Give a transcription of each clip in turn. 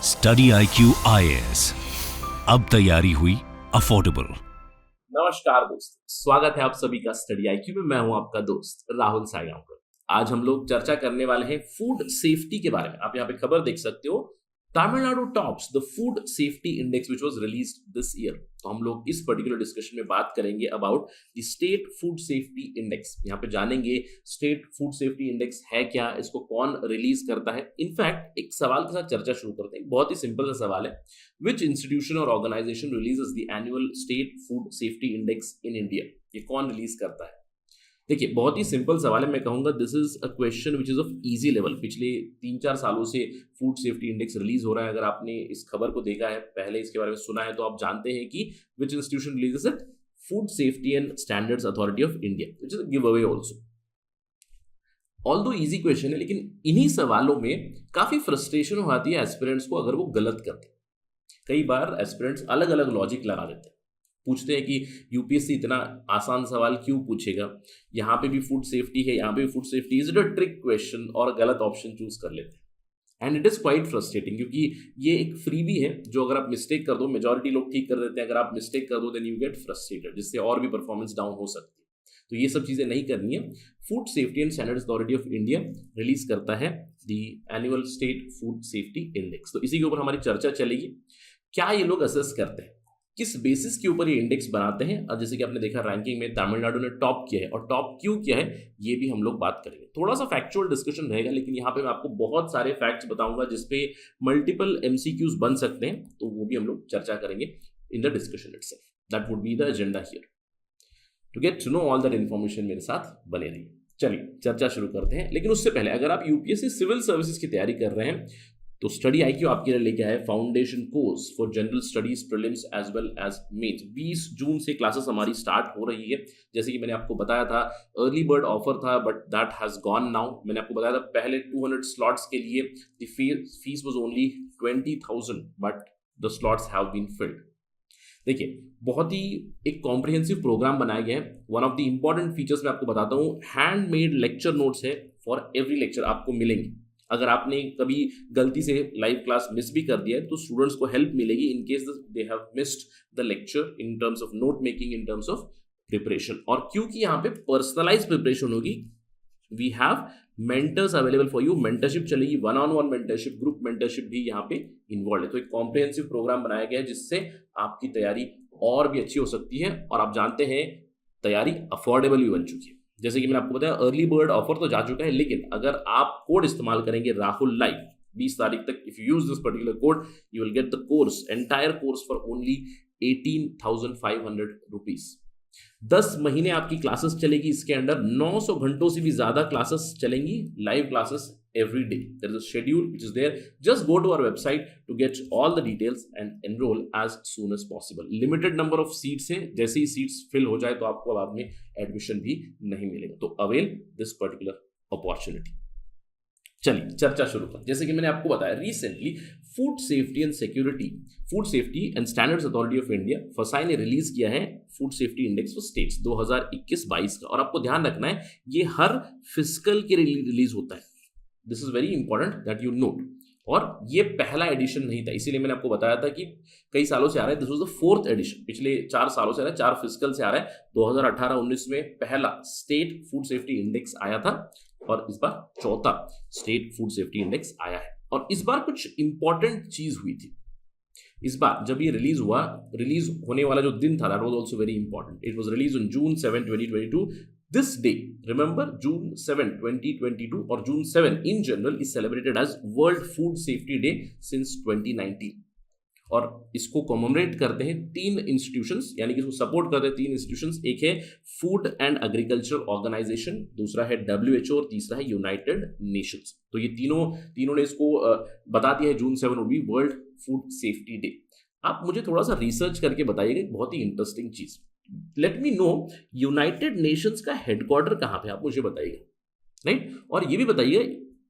Study IQ IAS, अब तैयारी हुई अफोर्डेबल। नमस्कार दोस्तों, स्वागत है आप सभी का स्टडी IQ में। मैं हूं आपका दोस्त राहुल सायगांवकर। आज हम लोग चर्चा करने वाले हैं फूड सेफ्टी के बारे में। आप यहाँ पे खबर देख सकते हो, Tamil Nadu tops the food safety index which was released this year. तो हम लोग इस पर्टिकुलर डिस्कशन में बात करेंगे about the state food safety index. यहाँ पे जानेंगे स्टेट फूड सेफ्टी इंडेक्स है क्या, इसको कौन रिलीज करता है। इनफैक्ट एक सवाल के साथ चर्चा शुरू करते हैं। बहुत ही सिंपल सा सवाल है, विच इंस्टीट्यूशन और organisation releases the annual state food safety index in India. ये कौन रिलीज करता है? देखिए, बहुत ही सिंपल सवाल है। मैं कहूंगा this is a question which is of easy level. पिछले 3-4 सालों से फूड सेफ्टी इंडेक्स रिलीज हो रहा है। अगर आपने इस खबर को देखा है, पहले इसके बारे में सुना है, तो आप जानते हैं कि विच institution releases it, food safety and standards authority of India, which is a give away also. Although easy question है, लेकिन इन्हीं सवालों में काफी फ्रस्ट्रेशन हो जाती है एस्पिरेंट्स को अगर वो गलत करते हैं। कई बार एस्पिरेंट्स अलग अलग लॉजिक लगा देते हैं, पूछते हैं कि यूपीएससी इतना आसान सवाल क्यों पूछेगा, यहाँ पे भी फूड सेफ्टी है, यहाँ पे भी food safety, is it a trick question, और गलत ऑप्शन चूज कर लेते हैं। And it is quite frustrating, क्योंकि ये एक फ्रीबी है जो अगर आप मिस्टेक कर दो, मेजॉरिटी लोग ठीक कर देते हैं, अगर आप मिस्टेक कर दो देन यू गेट फ्रस्ट्रेटेड, जिससे और भी परफॉर्मेंस डाउन हो सकती है। तो ये सब चीजें नहीं करनी है। Food safety and standards authority of India release करता है the annual state food safety index. तो इसी के ऊपर हमारी चर्चा चलेगी। क्या ये लोग असेस करते हैं, किस बेसिस के ऊपर ये इंडेक्स बनाते हैं, और जैसे कि आपने देखा रैंकिंग में तमिलनाडु ने टॉप किया है, और टॉप क्यों किया है ये भी हम लोग बात करेंगे। थोड़ा सा फैक्चुअल डिस्कशन रहेगा, लेकिन यहाँ पे मैं आपको बहुत सारे फैक्ट्स बताऊंगा जिसपे मल्टीपल MCQs बन सकते हैं, तो वो भी हम लोग चर्चा करेंगे in the discussion itself. That would be the agenda here. To get to know all that information मेरे साथ बने रहिए। चलिए चर्चा शुरू करते हैं, लेकिन उससे पहले अगर आप यूपीएससी सिविल सर्विसेज की तैयारी कर रहे हैं तो स्टडी IQ आपके लिए लेके आया है foundation course for general studies prelims as well as mains. 20 जून से क्लासेस हमारी स्टार्ट हो रही है। जैसे कि मैंने आपको बताया था, अर्ली बर्ड ऑफर था but that has gone now. मैंने आपको बताया था पहले 200 स्लॉट्स के लिए the fees was only 20,000 but the slots have been filled. देखिए, बहुत ही एक कॉम्प्रिहेंसिव प्रोग्राम बनाया गया है। One of the important features मैं आपको बताता हूँ, हैंडमेड लेक्चर नोट्स है फॉर एवरी लेक्चर आपको मिलेंगे। अगर आपने कभी गलती से लाइव क्लास मिस भी कर दिया है तो स्टूडेंट्स को हेल्प मिलेगी in case they have missed the lecture, in terms of note making, in terms of preparation. और क्योंकि यहाँ पे पर्सनलाइज प्रिपरेशन होगी, we have mentors available for you. Mentorship चलेगी, 1-on-1 मेंटरशिप, ग्रुप मेंटरशिप भी यहाँ पे इन्वॉल्व है। तो एक कॉम्प्रिहेंसिव प्रोग्राम बनाया गया है जिससे आपकी तैयारी और भी अच्छी हो सकती है। और आप जानते हैं तैयारी अफोर्डेबल भी बन चुकी है। जैसे कि मैंने आपको बताया, अर्ली बर्ड ऑफर तो जा चुका है, लेकिन अगर आप कोड इस्तेमाल करेंगे राहुल लाइव 20 तारीख तक, if you use this particular code you will get the course, entire course for only 18,500 rupees. 10 महीने आपकी क्लासेस चलेगी। इसके अंदर 900 घंटों से भी ज्यादा क्लासेस चलेंगी, live classes every day. There is a schedule which is there. Just go to our website to get all the details and enroll as soon as possible. Limited number of seats है, जैसे ही seats fill हो जाए तो आपको बाद में admission भी नहीं मिलेगा। तो avail this particular opportunity. चलिए चर्चा शुरू करें। जैसे कि मैंने आपको बताया, recently food safety and security, food safety and standards authority of India फसाई ने रिलीज किया है food safety index for states 2021-22 का। और आपको ध्यान रखना है, ये हर फिस्कल के रिलीज होता है। This is very important that you note. और ये पहला एडिशन नहीं था, इसीलिए मैंने आपको बताया था कि कई सालों से आ रहा है। This was the 4th addition, पिछले 4 सालों से आ रहा है, 4 फिस्कल से आ रहा है। 2018-19 में पहला स्टेट फूड सेफ्टी इंडेक्स आया था, और इस बार 4था स्टेट फूड सेफ्टी इंडेक्स आया है। और इस बार कुछ इंपॉर्टेंट चीज हुई थी। इस बार जब ये रिलीज हुआ, रिलीज होने वाला जो दिन था, that was also very important. It was release on June 7, 2022. This day, remember, June 7, 2022 or June 7 in general is celebrated as World Food Safety Day since 2019. और इसको कॉमेमोरेट करते हैं 3 इंस्टीट्यूशंस, यानी कि इसको सपोर्ट करते हैं 3 इंस्टीट्यूशंस। एक है फूड एंड एग्रीकल्चर ऑर्गेनाइजेशन, दूसरा है WHO और तीसरा है यूनाइटेड नेशंस। तो ये तीनों ने इसको बता दिया है June 7 would be world food safety day. आप मुझे थोड़ा सा रिसर्च करके बताइएगा, बहुत ही इंटरेस्टिंग चीज। Let me know, United Nations का हेडक्वार्टर कहां पे, आप मुझे बताइएगा, राइट। और ये भी बताइए,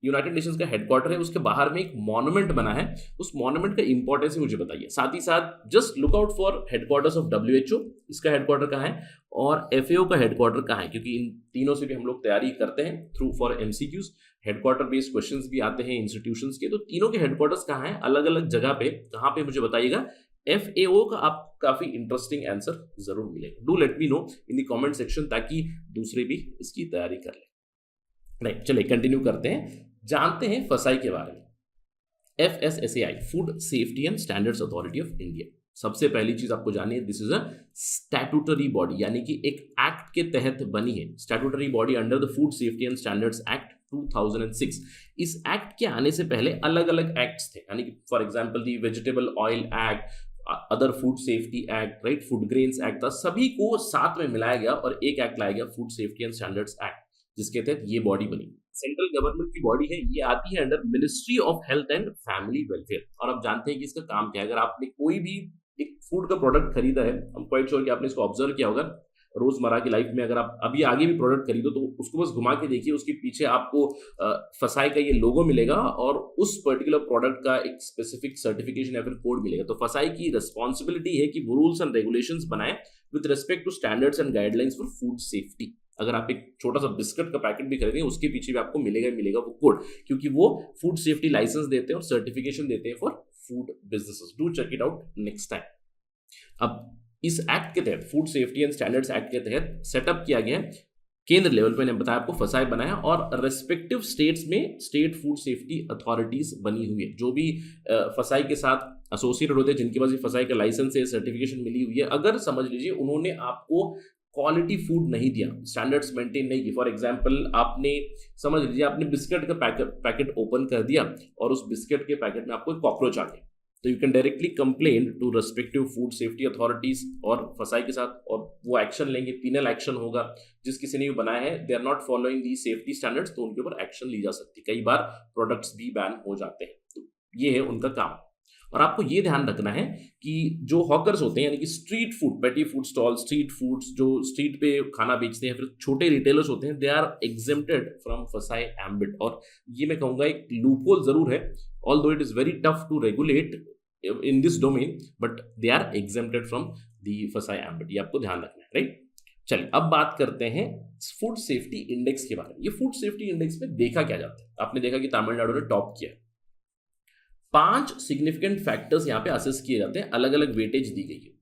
यूनाइटेड नेशंस का हेडक्वार्टर है, उसके बाहर में एक मॉन्यूमेंट बना है, उस मॉन्यूमेंट का इंपॉर्टेंस ही मुझे बताइए। साथ ही साथ just look out for headquarters of WHO, इसका हेडक्वार्टर कहाँ है, और FAO का हेडक्वार्टर कहाँ है, क्योंकि इन तीनों से भी हम लोग तैयारी करते हैं through for MCQs। Headquarter based questions भी आते हैं इंस्टीट्यूशंस के, तो तीनों के हेडक्वार्टर्स कहाँ हैं, अलग अलग जगह पे, कहाँ पे मुझे बताइएगा। FAO का आप काफी इंटरेस्टिंग आंसर जरूर मिलेगा। Do let me know in the comment section, ताकि दूसरे भी इसकी तैयारी कर ले। नहीं, चलिए कंटिन्यू करते हैं, जानते हैं फसाई के बारे में। FSSAI, food safety and standards authority of India. सबसे पहली चीज आपको जाननी है, this is a statutory body, यानी कि एक एक्ट के तहत बनी है। Statutory body under the food safety and standards act 2006। इस एक्ट के आने से पहले अलग अलग एक्ट्स थे, यानी कि for example the vegetable oil act, other food safety act, right, food grains act था, सभी को साथ में मिलाया गया और एक एक्ट लाया गया, food safety and standards act, जिसके तहत ये बॉडी बनी। सेंट्रल गवर्नमेंट की बॉडी है, ये आती है under ministry of health and family welfare. और आप जानते हैं कि इसका काम क्या है। अगर आपने कोई भी एक फूड का प्रोडक्ट खरीदा है, हम क्वाइट श्योर कि आपने इसको ऑब्जर्व किया होगा रोजमर्रा की लाइफ में, अगर आप अभी आगे भी प्रोडक्ट खरीदो तो उसको बस घुमा के देखिए, उसके पीछे आपको फसाई का ये लोगो मिलेगा और उस पर्टिकुलर प्रोडक्ट का एक स्पेसिफिक सर्टिफिकेशन या फिर कोड मिलेगा। तो फसाई की रिस्पॉन्सिबिलिटी है कि वो रूल्स एंड रेगुलेशंस बनाए with respect to standards and guidelines for food safety. अगर आप एक छोटा सा बिस्किट का पैकेट भी खरीदें, उसके पीछे भी आपको मिलेगा वो कोड, क्योंकि वो फूड सेफ्टी लाइसेंस देते हैं और सर्टिफिकेशन देते हैं for food businesses. Do check it out next time. अब इस एक्ट के तहत, food safety and standards act के तहत सेटअप किया गया है, केंद्र लेवल पे, मैंने बताया आपको, फसाई बनाया, और रेस्पेक्टिव स्टेट्स में स्टेट फूड सेफ्टी अथॉरिटीज बनी हुई है, जो भी फसाई के साथ एसोसिएटेड होते हैं, जिनके पास फसाई का लाइसेंस है, सर्टिफिकेशन मिली हुई है। अगर समझ लीजिए उन्होंने आपको क्वालिटी फूड नहीं दिया, स्टैंडर्ड्स मेंटेन नहीं की, फॉर एग्जांपल आपने समझ लीजिए आपने बिस्किट का पैकेट ओपन कर दिया और उस बिस्किट के पैकेट में आपको एक कॉकरोच आ गया, तो you can directly complain to respective food safety authorities और फसाई के साथ, और वो एक्शन लेंगे, पिनल एक्शन होगा। जिस किसी ने बनाया है, they are not following the safety standards, तो उनके ऊपर एक्शन ली जा सकती है। कई बार प्रोडक्ट्स भी बैन हो जाते हैं, तो ये है उनका काम। और आपको ये ध्यान रखना है कि जो हॉकर्स होते हैं, यानी कि street food, petty food stall, street foods जो स्ट्रीट पे खाना बेचते हैं, फिर छोटे रिटेलर्स होते हैं, they are exempted from FSSAI ambit. और ये मैं कहूंगा एक लूपहोल जरूर है, although it is very tough to regulate in this domain, but they are exempted from the FSSAI ambit. ये आपको ध्यान रखना है, राइट। चलिए अब बात करते हैं फूड सेफ्टी इंडेक्स के बारे में। ये फूड सेफ्टी इंडेक्स में देखा क्या जाता है, आपने देखा कि तमिलनाडु ने टॉप किया। 5 सिग्निफिकेंट फैक्टर्स यहाँ पे असेस किए जाते हैं, अलग अलग वेटेज दी गई है।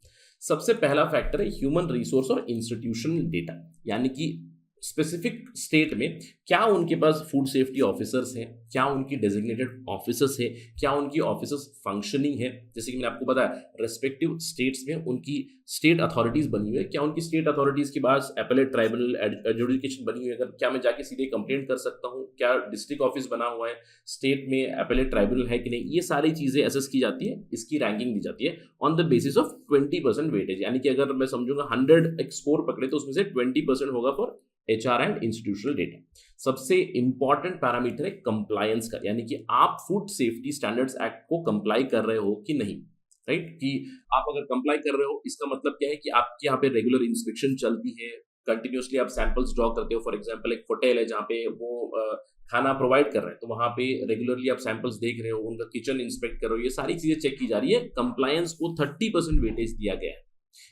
सबसे पहला फैक्टर है ह्यूमन रिसोर्स और इंस्टीट्यूशनल डेटा, यानी कि स्पेसिफिक स्टेट में क्या उनके पास फूड सेफ्टी ऑफिसर्स हैं, क्या उनकी डेजिग्नेटेड ऑफिसर्स है, क्या उनकी ऑफिसर्स फंक्शनिंग है। जैसे कि मैंने आपको बताया, रेस्पेक्टिव स्टेट्स में उनकी स्टेट अथॉरिटीज बनी हुई है, क्या उनकी स्टेट अथॉरिटीज के पास एपेलेट ट्राइब्यूनल, एडजुडिकेशन बनी हुई है, अगर क्या मैं जाके सीधे कंप्लेंट कर सकता हूँ, क्या डिस्ट्रिक्ट ऑफिस बना हुआ है स्टेट में, एपेलेट ट्राइब्यूनल है कि नहीं, ये सारी चीजें एसेस की जाती है, इसकी रैंकिंग दी जाती है on the basis of 20% weightage. यानी कि अगर मैं समझूंगा 100 एक स्कोर पकड़े तो उसमें से 20% होगा for HR and institutional data. सबसे इंपॉर्टेंट पैरामीटर है कंप्लायंस का, यानी कि आप फूड सेफ्टी स्टैंडर्ड्स एक्ट को कंप्लाई कर रहे हो कि नहीं, राइट। कि आप अगर कंप्लाई कर रहे हो, इसका मतलब क्या है कि आपके यहाँ पे रेगुलर इंस्पेक्शन चलती है, कंटिन्यूसली आप सैंपल्स ड्रॉ करते हो। फॉर एग्जांपल एक होटल है जहाँ पे वो खाना प्रोवाइड कर रहे हैं, तो वहाँ पे रेगुलरली आप सैंपल्स देख रहे हो, उनका किचन इंस्पेक्ट कर रहे हो, ये सारी चीजें चेक की जा रही है। कंप्लायंस को 30% वेटेज दिया गया है।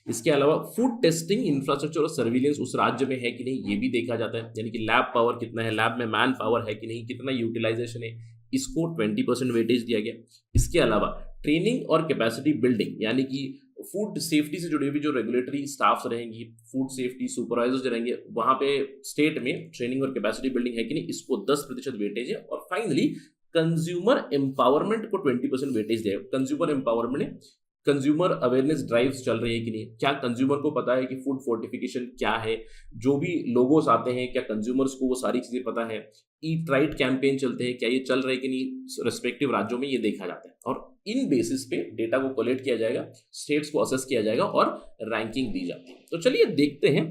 इसके अलावा फूड टेस्टिंग इंफ्रास्ट्रक्चर और सर्विलेंस उस राज्य में है कि नहीं, ये भी देखा जाता है, यानी कि लैब पावर कितना है, लैब में मैन पावर है कि नहीं, कितना यूटिलाइजेशन है, इसको 20% वेटेज दिया गया। इसके अलावा ट्रेनिंग और कैपेसिटी बिल्डिंग, यानी कि फूड सेफ्टी से जुड़ी हुई जो रेगुलेटरी स्टाफ्स रहेंगी, फूड सेफ्टी सुपरवाइजर्स जो रहेंगे, वहां पे स्टेट में ट्रेनिंग और कैपेसिटी बिल्डिंग है कि नहीं, इसको 10% वेटेज है। और फाइनली कंज्यूमर एम्पावरमेंट को 20% वेटेज दिया। Consumer empowerment, consumer awareness drives चल रही है कि नहीं, क्या कंज्यूमर को पता है कि फूड फोर्टिफिकेशन क्या है, जो भी लोगोस आते हैं क्या कंज्यूमर्स को वो सारी चीजें पता है, ईट राइट कैंपेन चलते हैं क्या ये चल रहे हैं कि नहीं, रेस्पेक्टिव राज्यों में ये देखा जाता है। और इन बेसिस पे डेटा को कलेक्ट किया जाएगा, स्टेट्स को असेस किया जाएगा और रैंकिंग दी जाती है। तो चलिए देखते हैं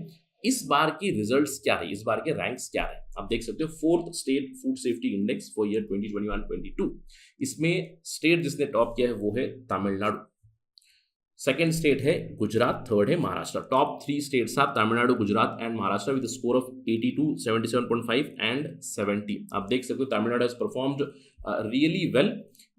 इस बार की रिजल्ट्स क्या है, इस बार के रैंक्स क्या है। आप देख सकते हो 4th state food safety index for year 2021-22। इसमें स्टेट जिसने टॉप किया है वो है तमिलनाडु, सेकेंड स्टेट है गुजरात, थर्ड है Maharashtra. Top 3 states are Tamil Nadu, Gujarat and Maharashtra with score of 82, 77.5 and 70। आप देख सकते हो Tamil Nadu has performed really well.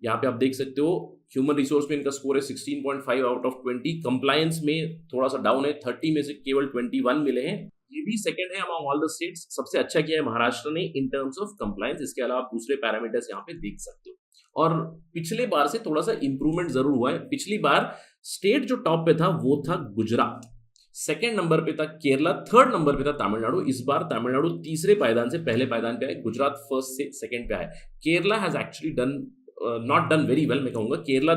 यहाँ पे आप देख सकते हो ह्यूमन रिसोर्स में इनका स्कोर है 16.5 आउट ऑफ 20। कंप्लायंस में थोड़ा सा डाउन है, 30 में से केवल 21 मिले हैं। ये भी सेकंड है अमंग ऑल द स्टेट्स। सबसे अच्छा किया है महाराष्ट्र ने इन टर्म्स ऑफ कंप्लायंस। इसके अलावा आप दूसरे पैरामीटर्स यहाँ पे देख सकते हो। और पिछले बार से थोड़ा सा इंप्रूवमेंट जरूर हुआ है। पिछली बार स्टेट जो टॉप पे था वो था गुजरात, सेकंड नंबर पे था केरला, थर्ड नंबर पे था तमिलनाडु। इस बार तमिलनाडु तीसरे पायदान से पहले पायदान पे आए, गुजरात फर्स्ट से सेकंड पे आए। Kerala has actually done not done very well, मैं कहूंगा। केरला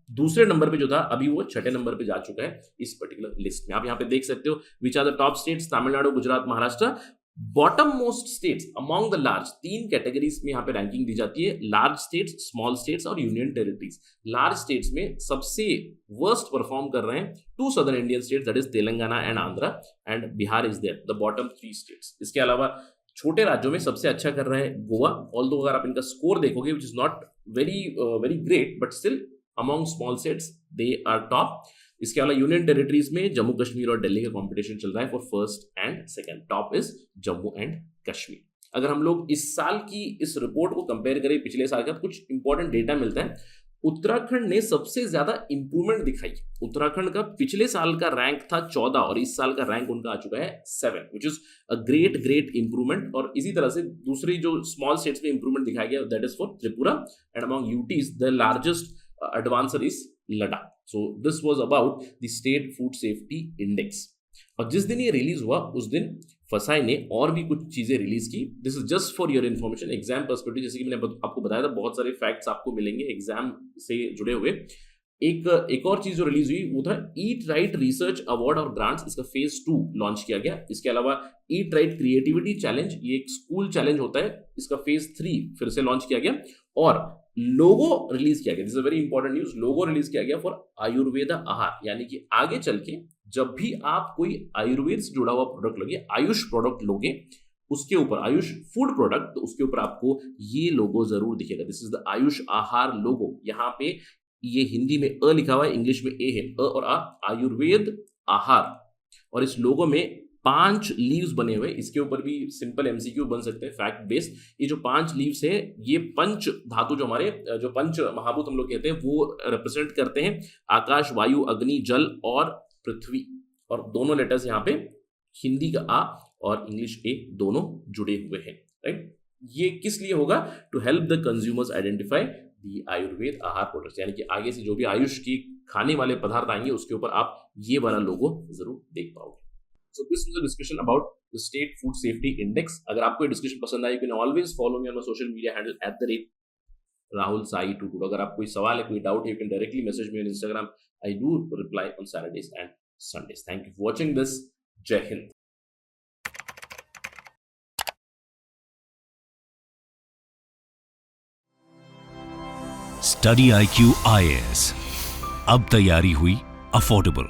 दूसरे नंबर पे जो था अभी वो छठे नंबर पे जा चुका है इस पर्टिकुलर लिस्ट में। आप यहाँ पे देख सकते हो which are the top states, Tamil Nadu, Gujarat, Maharashtra. Bottom most states among the large, तीन कैटेगरीज में यहाँ पे रैंकिंग दी जाती है, लार्ज स्टेट्स, स्मॉल स्टेट्स और यूनियन टेरिटरीज। लार्ज स्टेट्स में सबसे वर्स्ट परफॉर्म कर रहे हैं two southern Indian states, that is Telangana and Andhra, and Bihar is there, the bottom three states. इसके अलावा छोटे राज्यों में सबसे अच्छा कर रहा है गोवा, ऑल्दो अगर आप इनका स्कोर देखोगे which is not very great, but still among small states they are top. इसके अलावा यूनियन टेरिटरीज में जम्मू कश्मीर और दिल्ली का कंपटीशन चल रहा है for first and second. Top is Jammu and Kashmir. अगर हम लोग इस साल की इस रिपोर्ट को कंपेयर करें पिछले साल का, तो कुछ इंपॉर्टेंट डेटा मिलता है। उत्तराखंड ने सबसे ज्यादा इंप्रूवमेंट दिखाई। उत्तराखंड का पिछले साल का रैंक था 14 और इस साल का रैंक उनका आ चुका है 7, which is a great improvement. और इसी तरह से दूसरी जो स्मॉल स्टेट्स में इंप्रूवमेंट दिखाया गया, that is for Tripura, and among UTs the largest advancer is Ladakh. So this was about the state food safety index. और जिस दिन ये रिलीज हुआ उस दिन फसाई ने और भी कुछ चीजें रिलीज की। This is just for your information, exam perspective. जैसे कि मैंने आपको बताया था, बहुत सारे फैक्ट्स आपको मिलेंगे एग्जाम से जुड़े हुए। एक और चीज जो रिलीज हुई वो था ईट राइट रिसर्च अवार्ड और ग्रांट्स। इसका फेज 2 लॉन्च किया गया। इसके अलावा ईट राइट क्रिएटिविटी चैलेंज, ये एक स्कूल चैलेंज होता है, इसका फेज 3 फिर से लॉन्च किया गया। और लोगो रिलीज किया गया, this is very important news, logo release किया गया फॉर आयुर्वेदा आहार। यानी कि आगे चल के जब भी आप कोई आयुर्वेद से जुड़ा हुआ प्रोडक्ट लोगे, आयुष प्रोडक्ट लोगे, उसके ऊपर आयुष फूड प्रोडक्ट, तो उसके ऊपर आपको ये लोगो जरूर दिखेगा। दिस इज द आयुष आहार लोगो। यहाँ पे ये हिंदी में अ लिखा हुआ है, इंग्लिश में ए है, अ और आ, आयुर्वेद आहार। और इस लोगो में 5 लीव्स बने हुए। इसके ऊपर भी सिंपल एमसीक्यू बन सकते हैं फैक्ट बेस्ड। ये जो 5 लीव्स है, ये पंच धातु जो हमारे जो पंच महाभूत हम लोग कहते हैं वो रिप्रेजेंट करते हैं आकाश, वायु, अग्नि, जल और पृथ्वी। और दोनों लेटर्स यहाँ पे हिंदी का आ और इंग्लिश ए दोनों जुड़े हुए हैं, राइट। ये किस लिए होगा? To help the consumers identify the Ayurveda Aahar products. यानी कि आगे से जो भी आयुष की खाने वाले पदार्थ आएंगे उसके ऊपर आप ये वाला लोगो जरूर देख पाओगे। So this was a discussion about the State Food Safety Index. अगर आपको ये डिस्कशन पसंद आई, you can always follow me on my social media handle @RahulSai22. अगर आपको कोई सवाल है, कोई डाउट है, you can directly message me on Instagram. I do reply on Saturdays and Sundays. Thank you for watching this. Jai Hind. Study IQ IAS. अब तैयारी हुई अफोर्डेबल।